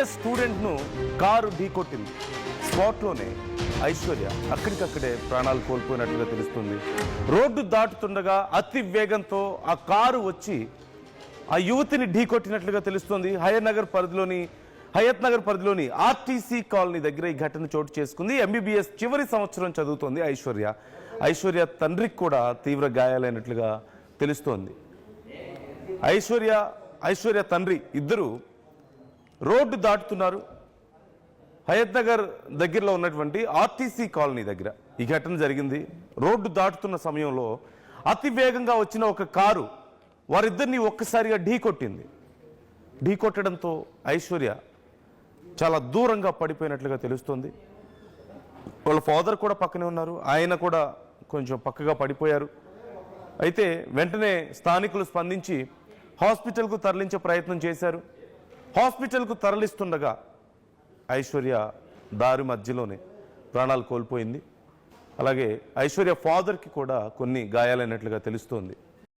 MBBS స్టూడెంట్ను car ఢీకొట్టింది. స్పాట్లోనే ఐశ్వర్య అక్కడికక్కడే ప్రాణాలు కోల్పోయినట్లుగా తెలుస్తుంది. రోడ్డు దాటుతుండగా అతి వేగంతో ఆ కారు వచ్చి ఆ యువతిని ఢీకొట్టినట్లుగా తెలుస్తుంది. హయత్ నగర్ పరిధిలోని ఆర్టీసీ కాలనీ దగ్గర ఈ ఘటన చోటు చేసుకుంది. ఎంబీబీఎస్ చివరి సంవత్సరం చదువుతోంది ఐశ్వర్య తండ్రికి కూడా తీవ్ర గాయాలైనట్లుగా తెలుస్తోంది. ఐశ్వర్య తండ్రి ఇద్దరు రోడ్డు దాటుతున్నారు. హయత్ నగర్ దగ్గరలో ఉన్నటువంటి ఆర్టీసీ కాలనీ దగ్గర ఈ ఘటన జరిగింది. రోడ్డు దాటుతున్న సమయంలో అతి వేగంగా వచ్చిన ఒక కారు వారిద్దరిని ఒక్కసారిగా ఢీకొట్టడంతో ఐశ్వర్య చాలా దూరంగా పడిపోయినట్లుగా తెలుస్తోంది. వాళ్ళ ఫాదర్ కూడా పక్కనే ఉన్నారు, ఆయన కూడా కొంచెం పక్కగా పడిపోయారు. అయితే వెంటనే స్థానికులు స్పందించి హాస్పిటల్కు తరలించే ప్రయత్నం చేశారు. హాస్పిటల్కు తరలిస్తుండగా ఐశ్వర్య దారి మధ్యలోనే ప్రాణాలు కోల్పోయింది. అలాగే ఐశ్వర్య ఫాదర్కి కూడా కొన్ని గాయాలైనట్లుగా తెలుస్తోంది.